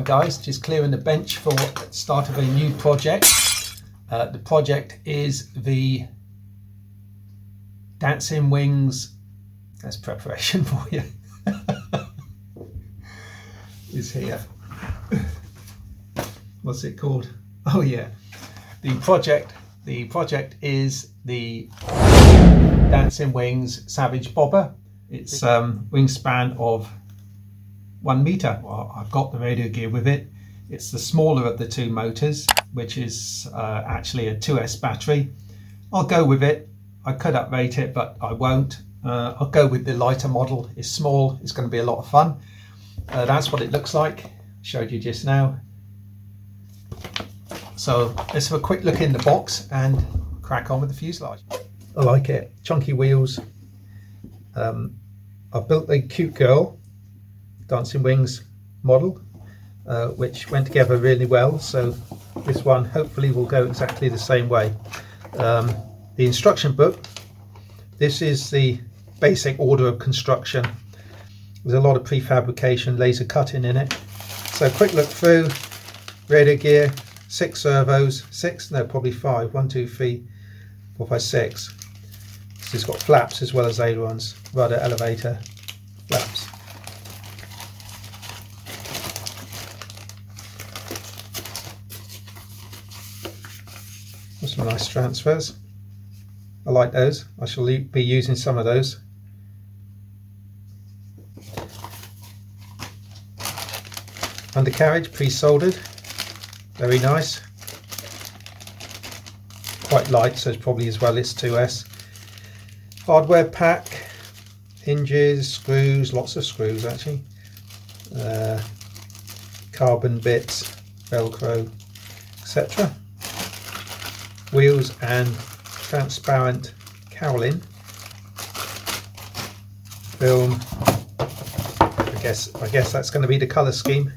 guys, just clearing the bench for the start of a new project. The project is the Dancing Wings, that's preparation for you, is here. What's it called? Oh yeah, the project is the Dancing Wings Savage Bobber. It's wingspan of 1 meter. Well, I've got the radio gear with it. It's the smaller of the two motors, which is actually a 2S battery. I'll go with it. I could uprate it, but I won't. I'll go with the lighter model. It's small. It's going to be a lot of fun. That's what it looks like. Showed you just now. So let's have a quick look in the box and crack on with the fuselage. I like it. Chunky wheels. I've built a cute girl Dancing Wings model, which went together really well. So this one hopefully will go exactly the same way. The instruction book. This is the basic order of construction. There's a lot of prefabrication, laser cutting in it. So quick look through. Radio gear, 6 servos, probably 5. 1, 2, 3, 4, 5, 6. So it's got flaps as well as ailerons, rudder, elevator, flaps. Some nice transfers. I like those. I shall be using some of those. Undercarriage pre-soldered, very nice. Quite light, so it's probably as well it's 2S. Hardware pack, hinges, screws, lots of screws actually. Carbon bits, Velcro, etc. Wheels and transparent cowling. Film. I guess that's going to be the colour scheme.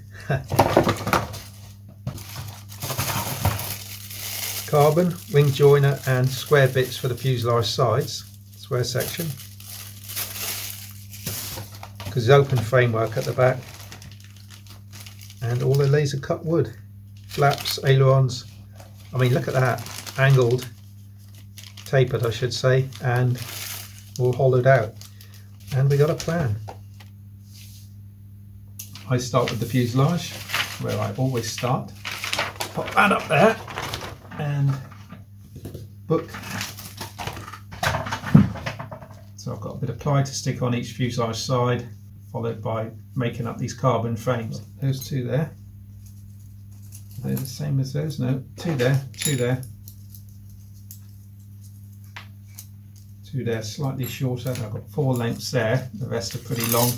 Carbon, wing joiner and square bits for the fuselage sides, square section. Because there's open framework at the back. And all the laser cut wood. Flaps, ailerons. I mean, look at that. Angled, tapered I should say, and all hollowed out. And we got a plan. I start with the fuselage, where I always start. Pop that up there, and book. So I've got a bit of ply to stick on each fuselage side, followed by making up these carbon frames. Those two there. They're the same as those? No, 2 there, 2 there. 2 there, slightly shorter. I've got 4 lengths there, the rest are pretty long.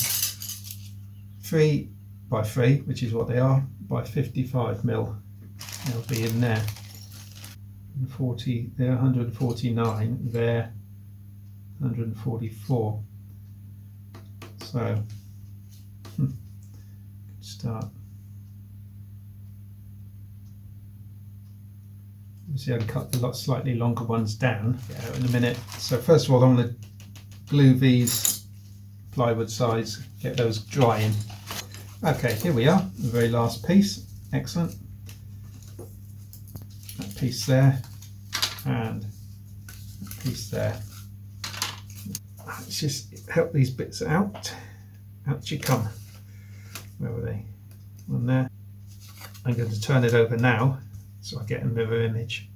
3 by 3, which is what they are, by 55 mil. They'll be in there. 40, they're 149, they're 144. So, good start. See, I can cut the slightly longer ones down in a minute. So first of all, I'm going to glue these plywood sides, get those drying. Okay, here we are, the very last piece. Excellent. That piece there, and that piece there. Let's just help these bits out. Out you come. Where were they? One there. I'm going to turn it over now, so I get a mirror image.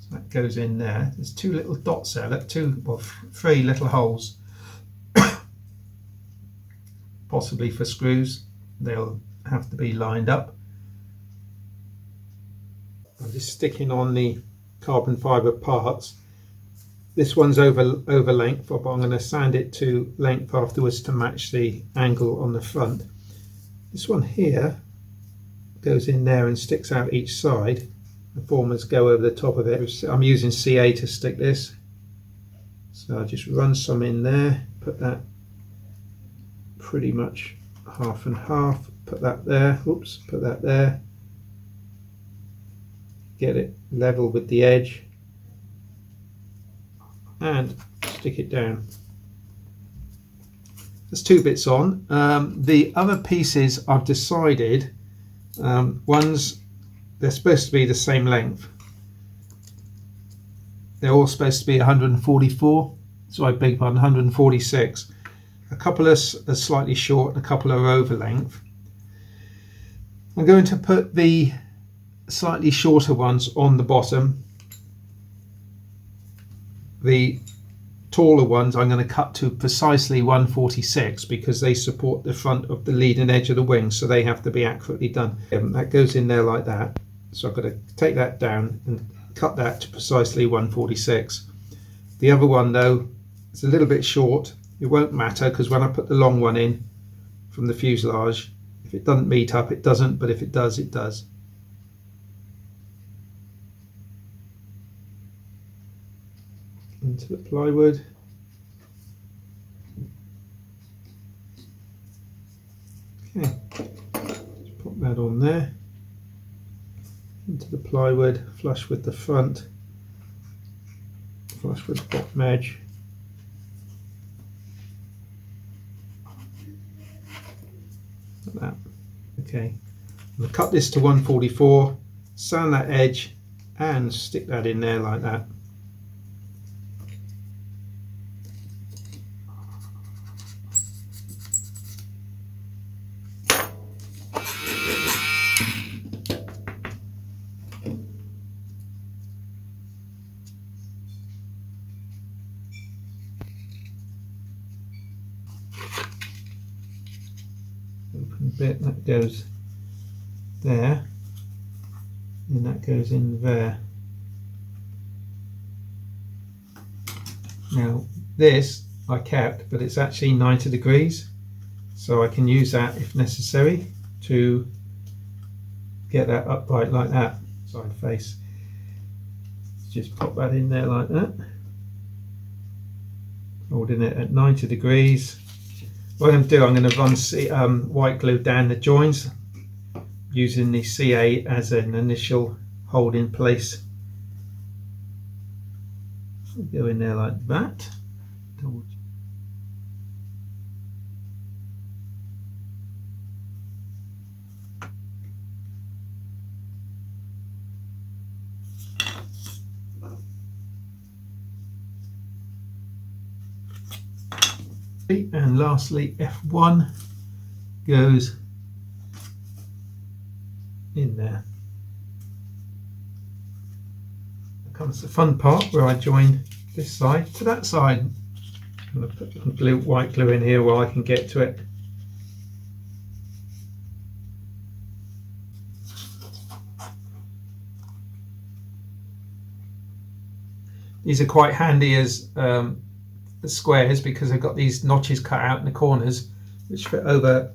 So that goes in there. There's 2 little dots there. Look, 3 little holes. Possibly for screws. They'll have to be lined up. I'm just sticking on the carbon fibre parts. This one's over length, but I'm going to sand it to length afterwards to match the angle on the front. This one here goes in there and sticks out each side. The formers go over the top of it. I'm using CA to stick this, so I'll just run some in there, put that pretty much half and half, put that there, oops, put that there, get it level with the edge and stick it down. There's 2 bits on. The other pieces I've decided, they're supposed to be the same length. They're all supposed to be 144, so I beg pardon, 146. A couple are slightly short and a couple are over length. I'm going to put the slightly shorter ones on the bottom. The taller ones I'm going to cut to precisely 146 because they support the front of the leading edge of the wing, so they have to be accurately done. That goes in there like that, so I've got to take that down and cut that to precisely 146. The other one though, it's a little bit short. It won't matter because when I put the long one in from the fuselage, if it doesn't meet up it doesn't, but if it does, it does. Into the plywood. Okay, just pop that on there. Into the plywood, flush with the front, flush with the bottom edge. Like that. Okay, I'm going to cut this to 144, sand that edge and stick that in there like that. Open bit, that goes there, and that goes in there. Now this I kept, but it's actually 90 degrees, so I can use that if necessary to get that upright like that, side face. Just pop that in there like that, holding it at 90 degrees. What I'm going to do, I'm going to run white glue down the joins using the CA as an initial hold in place. Go in there like that. And lastly, F1 goes in there. Here comes the fun part where I join this side to that side. I'm going to put some white glue in here while I can get to it. These are quite handy as the squares because they've got these notches cut out in the corners which fit over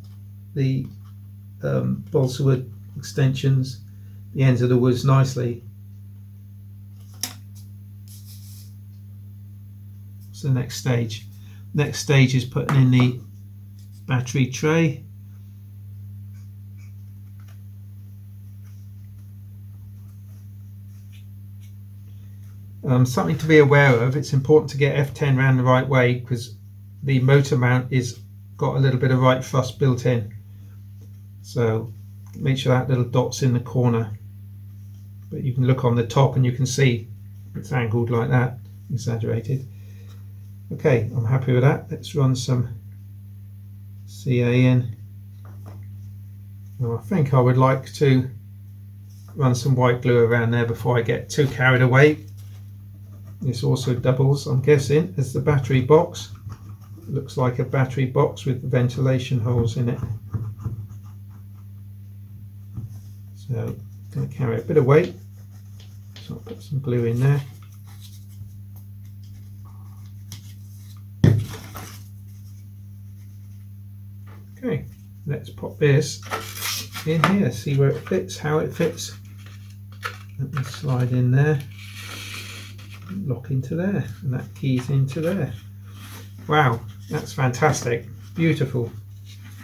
the balsa wood extensions, the ends of the woods nicely. So next stage is putting in the battery tray. Something to be aware of, it's important to get F10 round the right way because the motor mount is got a little bit of right thrust built in, so make sure that little dot's in the corner, but you can look on the top and you can see it's angled like that, exaggerated. Okay, I'm happy with that. Let's run some CA in. Now, I think I would like to run some white glue around there before I get too carried away. This also doubles, I'm guessing, as the battery box. It looks like a battery box with ventilation holes in it. So I'm going to carry a bit of weight, so I'll put some glue in there. Okay, let's pop this in here, see where it fits, how it fits. Let me slide in there. Lock into there, and that keys into there. Wow, that's fantastic, beautiful.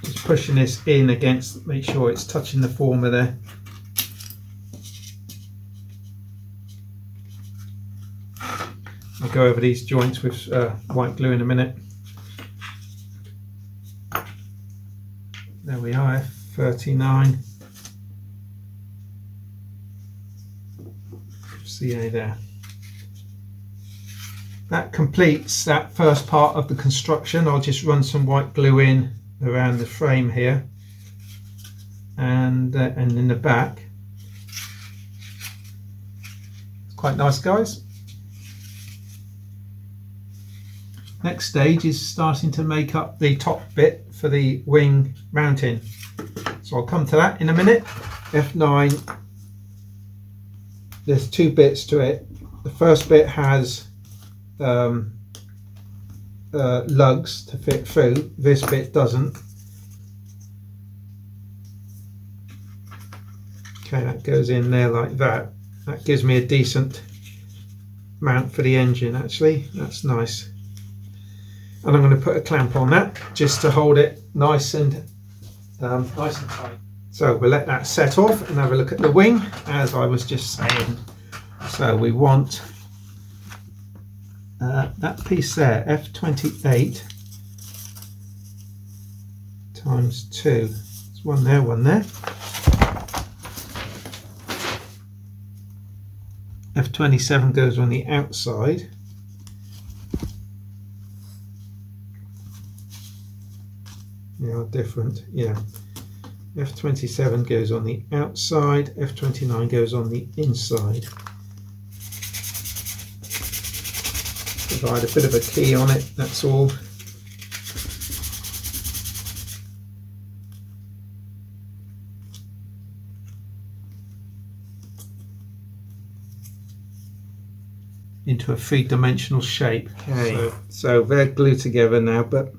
Just pushing this in against, make sure it's touching the former there. I'll go over these joints with white glue in a minute. we are, F39. CA there. That completes that first part of the construction. I'll just run some white glue in around the frame here, and in the back. It's quite nice, guys. Next stage is starting to make up the top bit for the wing mounting. So I'll come to that in a minute. F9, there's two bits to it. The first bit has lugs to fit through. This bit doesn't. Okay, that goes in there like that. That gives me a decent mount for the engine, actually. That's nice. And I'm going to put a clamp on that just to hold it nice and tight. So we'll let that set off and have a look at the wing, as I was just saying. So we want that piece there, F28 times 2. There's one there, one there. F27 goes on the outside. They are different, yeah. F27 goes on the outside, F29 goes on the inside. Provide a bit of a key on it, that's all. Into a three-dimensional shape. Okay, so they're glued together now, but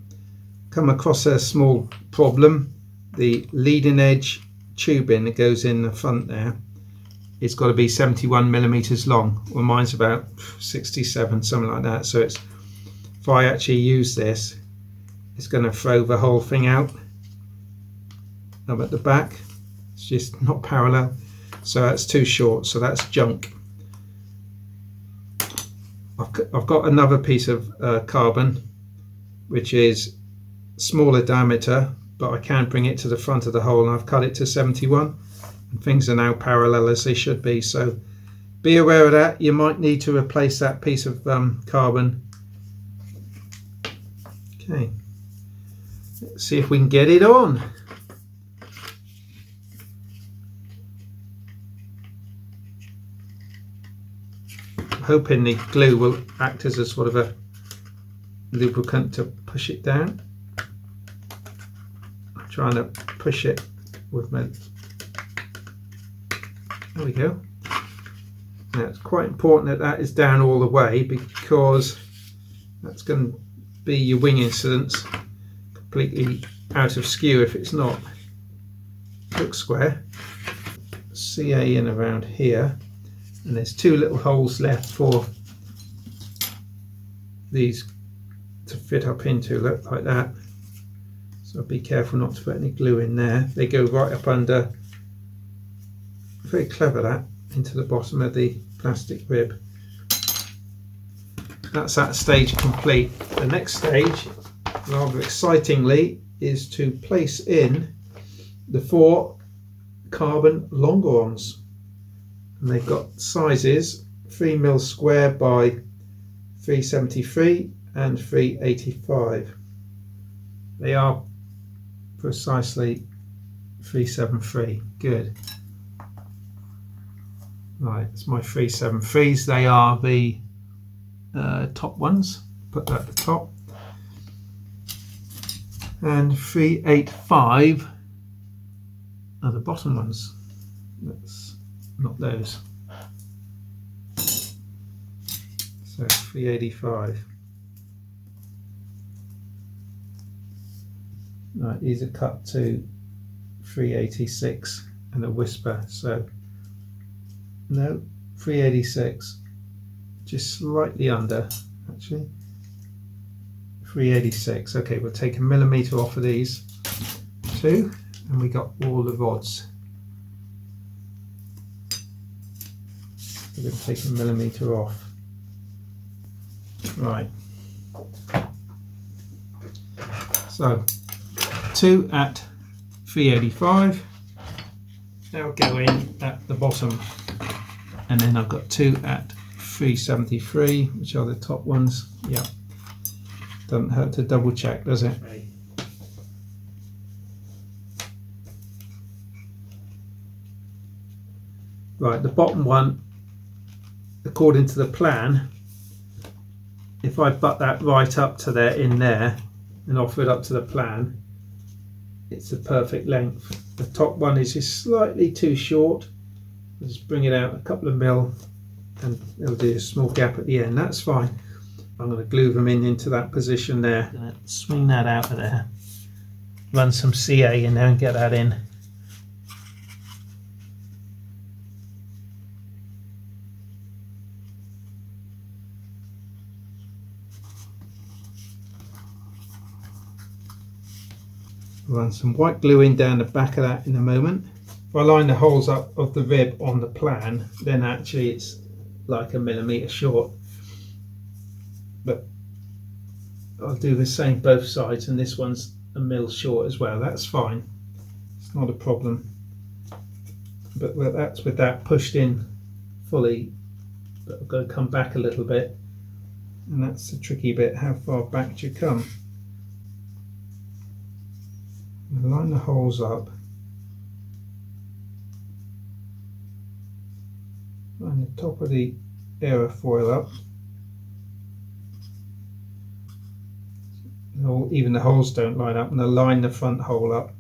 come across a small problem. The leading edge tubing that goes in the front there, it's got to be 71 millimeters long. Well, mine's about 67, something like that. So it's, if I actually use this, it's going to throw the whole thing out. Up at the back, it's just not parallel. So that's too short, so that's junk. I've got another piece of carbon, which is smaller diameter, but I can bring it to the front of the hole, and I've cut it to 71, and things are now parallel as they should be. So be aware of that. You might need to replace that piece of carbon. Okay, let's see if we can get it on. I'm hoping the glue will act as a sort of a lubricant to push it down. I'm trying to push it with my, there we go. Now it's quite important that that is down all the way, because that's going to be your wing incidence completely out of skew if it's not. Looks square. CA in around here, and there's two little holes left for these to fit up into, look like that. So be careful not to put any glue in there. They go right up under, very clever that, into the bottom of the plastic rib. That's that stage complete. The next stage, rather excitingly, is to place in the 4 carbon longerons. And they've got sizes 3mm square by 373 and 385. They are precisely 373. Good. Right, it's my 373s. They are the top ones. Put that at the top. And 385 are the bottom ones. That's not those. So 385. Right, these are cut to 386 and a whisper. So no, 386, just slightly under actually. 386. Okay, we'll take a millimetre off of these two, and we got all the rods. We're going to take a millimetre off. Right. So 2 at 385. They'll go in at the bottom, and then I've got 2 at 373, which are the top ones. Yeah, doesn't hurt to double check, does it? Right, the bottom one, according to the plan, if I butt that right up to there, in there, and offer it up to the plan, it's the perfect length. The top one is just slightly too short. I'll just bring it out a couple of mil, and it'll do a small gap at the end. That's fine. I'm going to glue them in into that position there. I'm going to swing that out of there, run some CA in there and get that in. Run some white glue in down the back of that in a moment. If I line the holes up of the rib on the plan, then actually it's like 1 millimetre short. But I'll do the same both sides, and this one's 1 mil short as well. That's fine. It's not a problem. But that's with that pushed in fully. But I've got to come back a little bit. And that's the tricky bit. How far back do you come? Line the holes up, line the top of the aerofoil up, even the holes don't line up, and I line the front hole up,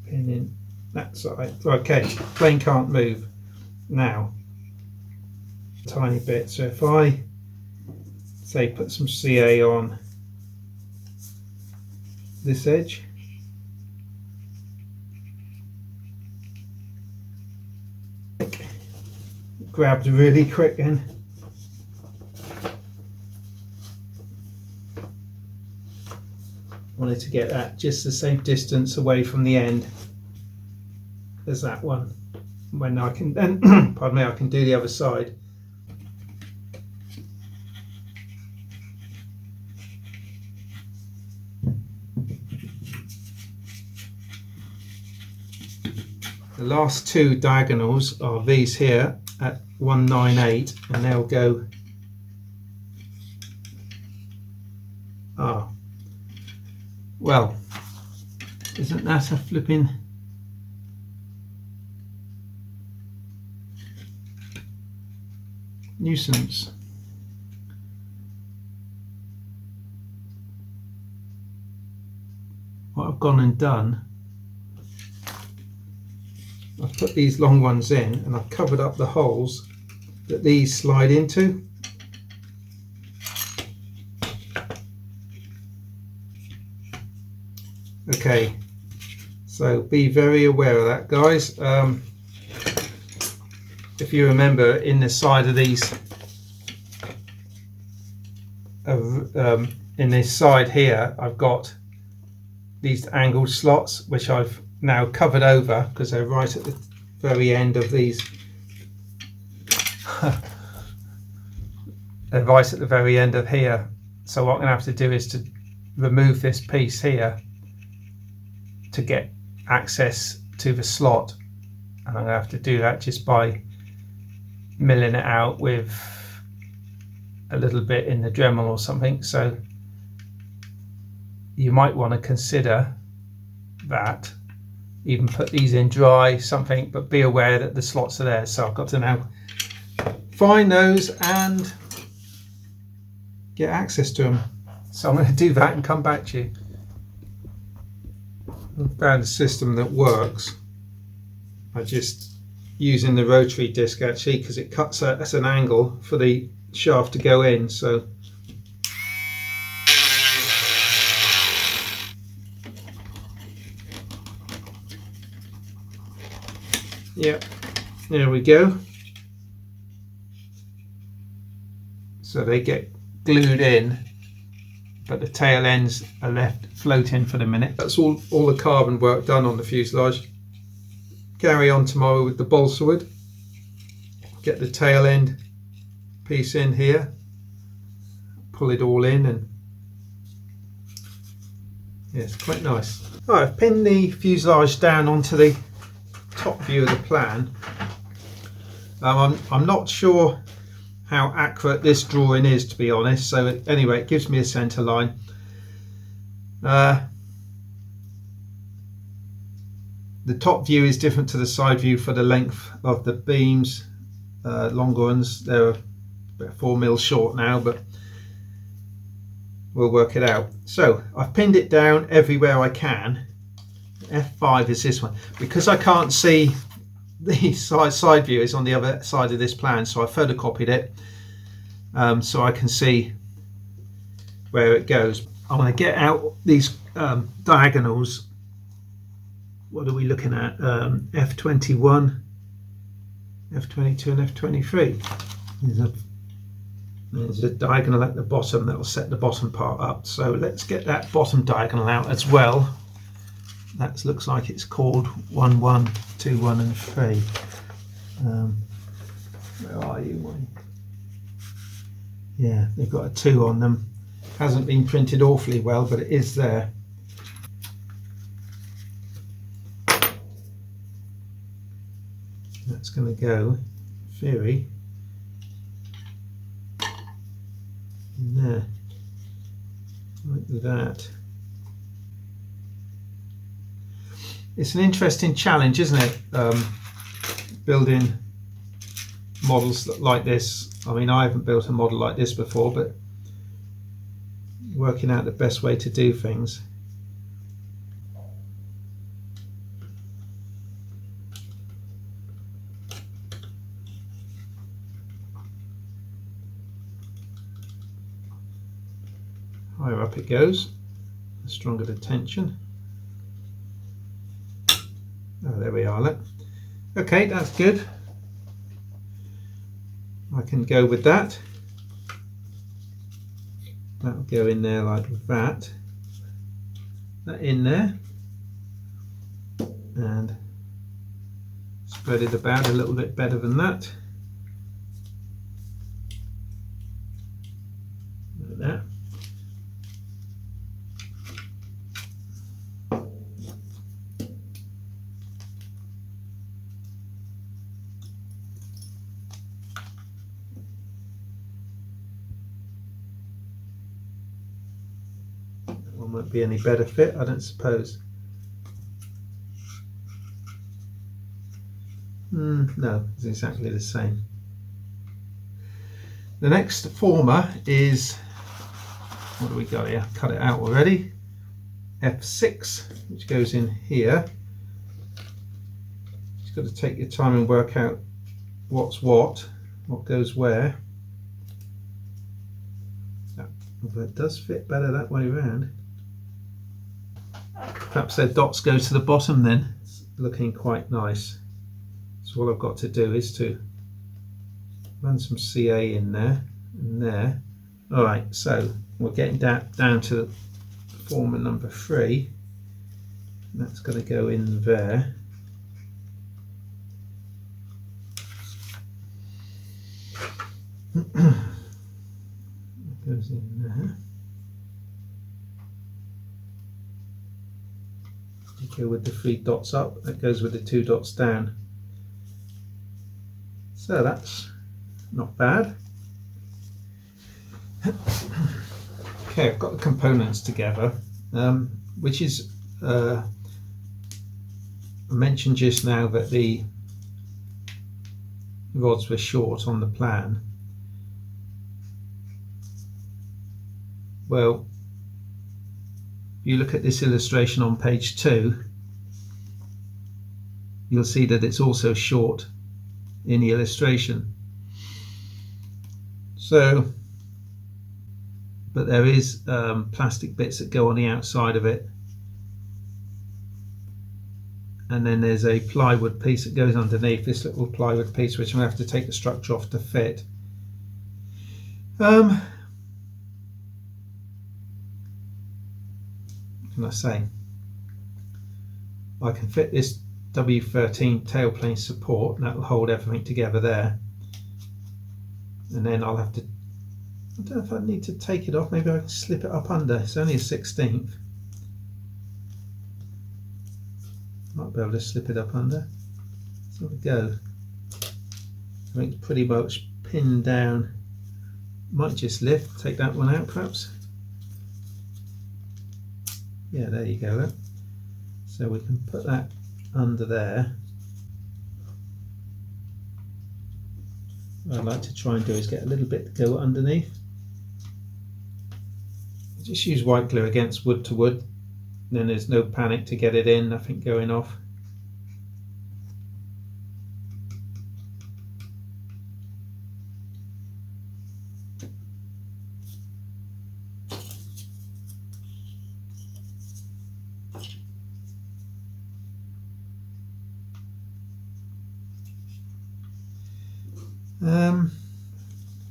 pin in that side. Okay, plane can't move now, a tiny bit. So if I say put some CA on this edge, grabbed really quick then. Wanted to get that just the same distance away from the end as that one. When I can then, pardon me, I can do the other side. The last 2 diagonals are these here at 198, and they'll go, well, isn't that a flipping nuisance? What I've gone and done, I've put these long ones in, and I've covered up the holes that these slide into. Okay, so be very aware of that, guys. If you remember, in the side of these, in this side here, I've got these angled slots, which I've now covered over because they're right at the very end of these. They're right at the very end of here. So what I'm going to have to do is to remove this piece here to get access to the slot, and I'm going to have to do that just by milling it out with a little bit in the Dremel or something. So you might want to consider that. Even put these in dry, something, but be aware that the slots are there. So I've got to now find those and get access to them. So I'm going to do that and come back to you. I found a system that works. I just using the rotary disc actually, because it cuts at an angle for the shaft to go in. So yeah, there we go. So they get glued in, but the tail ends are left floating for the minute. That's all the carbon work done on the fuselage. Carry on tomorrow with the balsa wood. Get the tail end piece in here, pull it all in, and Yes, quite nice. Right, I've pinned the fuselage down onto the top view of the plan. I'm not sure how accurate this drawing is, to be honest, so anyway, it gives me a centre line. The top view is different to the side view for the length of the beams. Longer ones, they're about 4 mil short now, but we'll work it out. So I've pinned it down everywhere I can. F5 is this one. Because I can't see the side view is on the other side of this plan, so I photocopied it so I can see where it goes. I want to get out these diagonals. What are we looking at? F21, F22 and F23. There's a diagonal at the bottom that will set the bottom part up. So let's get that bottom diagonal out as well. That looks like it's called 1, 1, 2, 1 and 3. Where are you? Yeah, they've got a 2 on them. Hasn't been printed awfully well, but it is there. That's going to go, in theory, in there, like that. It's an interesting challenge, isn't it? Building models like this. I mean, I haven't built a model like this before, but working out the best way to do things. Higher up it goes, the stronger the tension. Oh, there we are. Look. Okay, that's good. I can go with that. That'll go in there like that. That in there. And spread it about a little bit better than that. Like that. Won't be any better fit, I don't suppose. No, it's exactly the same. The next former is, what do we got here? Cut it out already. F6, which goes in here. You've got to take your time and work out what's what goes where. But it does fit better that way around. Perhaps their dots go to the bottom then. It's looking quite nice. So all I've got to do is to run some CA in there and there. Alright, so we're getting down to former number 3. And that's going to go in there. It goes in there. You go with the 3 dots up, that goes with the 2 dots down. So that's not bad. Okay, I've got the components together, which is, I mentioned just now that the rods were short on the plan. Well, you look at this illustration on page 2, you'll see that it's also short in the illustration. So, but there is plastic bits that go on the outside of it, and then there's a plywood piece that goes underneath, this little plywood piece, which I'm going to have to take the structure off to fit. What can I say? I can fit this W13 tailplane support, and that will hold everything together there. And then I'll have to, I don't know if I need to take it off, maybe I can slip it up under, it's only a 16th. might be able to slip it up under. So we go. I think it's pretty much pinned down. Might just lift, take that one out perhaps. Yeah, there you go. Look. So we can put that under there. What I'd like to try and do is get a little bit to go underneath. Just use white glue against wood to wood, then there's no panic to get it in, nothing going off.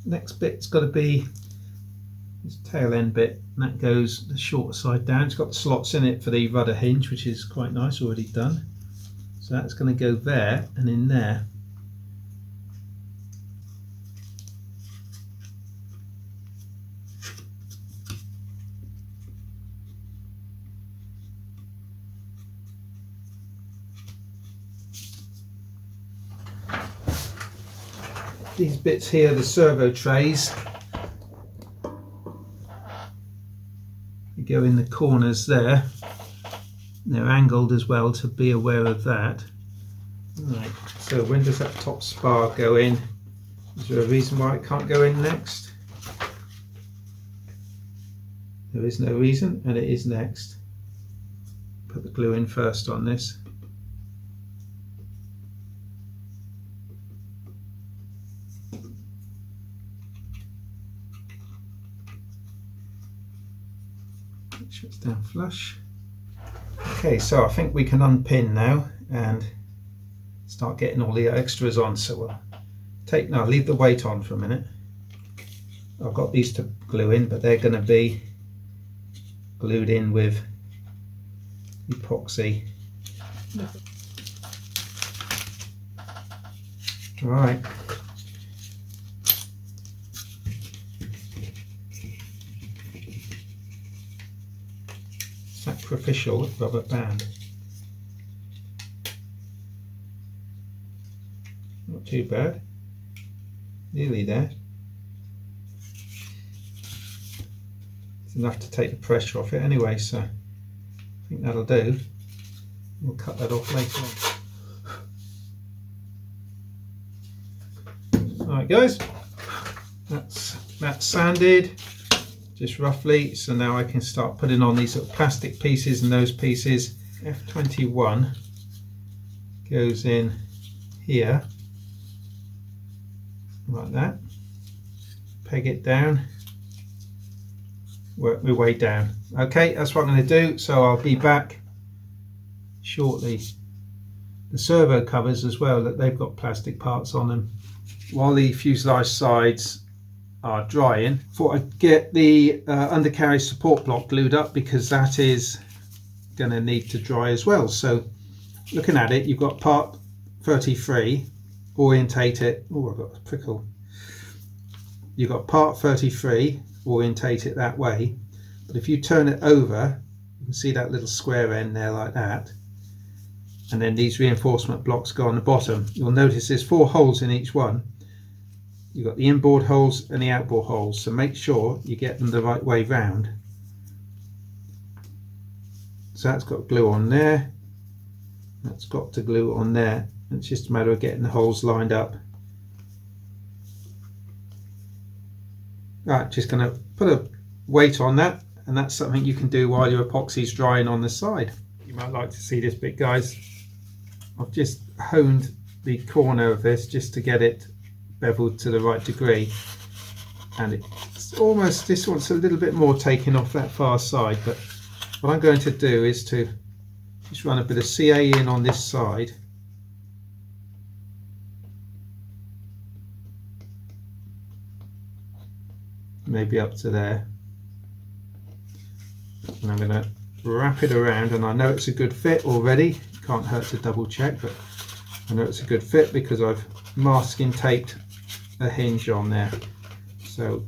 Next bit's got to be this tail end bit, and that goes the shorter side down. It's got the slots in it for the rudder hinge, which is quite nice, already done. So that's going to go there and in there. These bits here, the servo trays, they go in the corners there. They're angled as well, to be aware of that. Right, so when does that top spar go in? Is there a reason why it can't go in next? There is no reason, and it is next. Put the glue in first on this. Make sure it's down flush. Okay, so I think we can unpin now and start getting all the extras on. So we'll leave the weight on for a minute. I've got these to glue in, but they're going to be glued in with epoxy. Right. Sacrificial rubber band. Not too bad. Nearly there. It's enough to take the pressure off it anyway, so I think that'll do. We'll cut that off later on. Alright guys, that's sanded. Just roughly, so now I can start putting on these little plastic pieces and those pieces. F21 goes in here, like that. Peg it down, work my way down. Okay, that's what I'm going to do, so I'll be back shortly. The servo covers as well, that they've got plastic parts on them. While the fuselage sides are drying, thought I'd get the undercarriage support block glued up, because that is going to need to dry as well. So looking at it, you've got part 33, orientate it. Oh, I've got a prickle. You've got part 33, orientate it that way, but if you turn it over, you can see that little square end there like that, and then these reinforcement blocks go on the bottom. You'll notice there's 4 holes in each one. You've got the inboard holes and the outboard holes, so make sure you get them the right way round. So that's got glue on there, that's got to glue on there. It's just a matter of getting the holes lined up. Right, just going to put a weight on that, and that's something you can do while your epoxy's drying on the side. You might like to see this bit, guys. I've just honed the corner of this just to get it beveled to the right degree, and it's almost, this wants a little bit more taking off that far side, but what I'm going to do is to just run a bit of CA in on this side, maybe up to there, and I'm going to wrap it around, and I know it's a good fit already. Can't hurt to double check, but I know it's a good fit because I've masking taped a hinge on there. So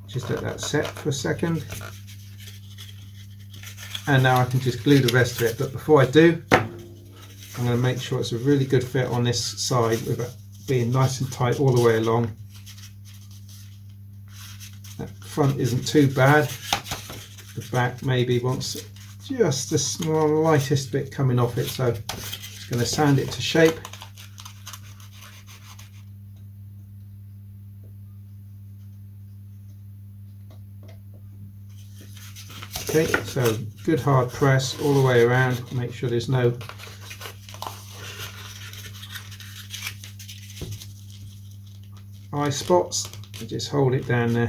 just let that set for a second, and now I can just glue the rest of it. But before I do, I'm going to make sure it's a really good fit on this side with it being nice and tight all the way along. That front isn't too bad. The back maybe wants just the slightest bit coming off it, so I'm just going to sand it to shape. Okay, so good hard press all the way around, make sure there's no eye spots. I just hold it down there.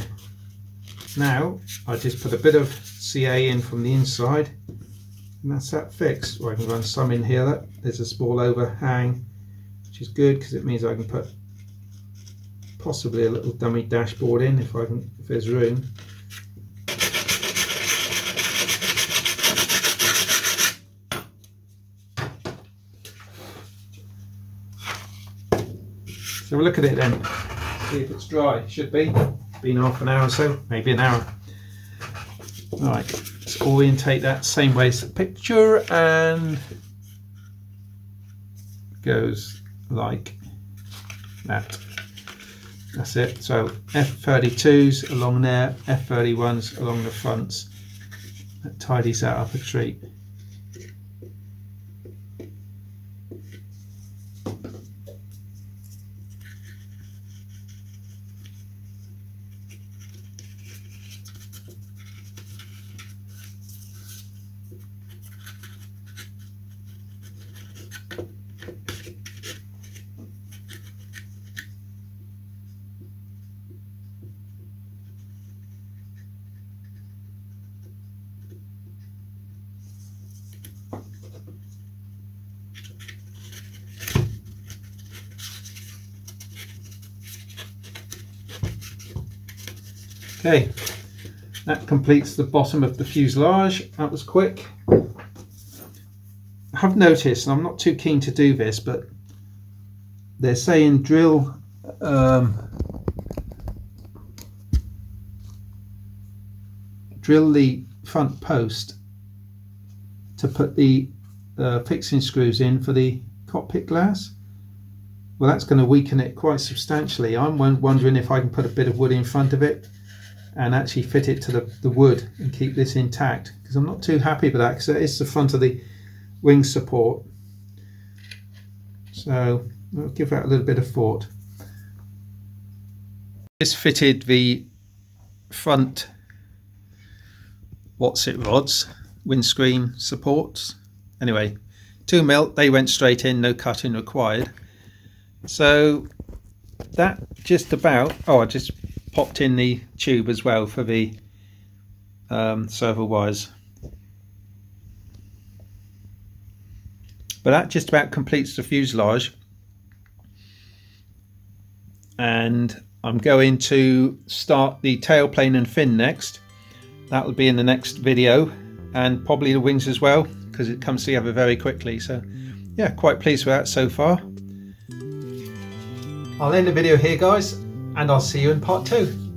Now I just put a bit of CA in from the inside, and that's that fixed. Or I can run some in here. There's a small overhang, which is good because it means I can put possibly a little dummy dashboard in if there's room. So we'll look at it then, see if it's dry. It should be. Been half an hour or so, maybe an hour. Alright, let's orientate that same way as the picture, and goes like that. That's it. So F32s along there, F31s along the fronts. That tidies that up a treat. Okay, that completes the bottom of the fuselage. That was quick. I have noticed, and I'm not too keen to do this, but they're saying drill the front post to put the fixing screws in for the cockpit glass. Well, that's going to weaken it quite substantially. I'm wondering if I can put a bit of wood in front of it and actually fit it to the wood and keep this intact, because I'm not too happy with that, because it's the front of the wing support. So I'll give that a little bit of thought. Just fitted the front rods, windscreen supports. Anyway, 2mm, they went straight in, no cutting required. So that just about, I just popped in the tube as well for the servo wires. But that just about completes the fuselage, and I'm going to start the tailplane and fin next. That will be in the next video, and probably the wings as well, because it comes together very quickly. So yeah, quite pleased with that so far. I'll end the video here, guys, and I'll see you in part 2.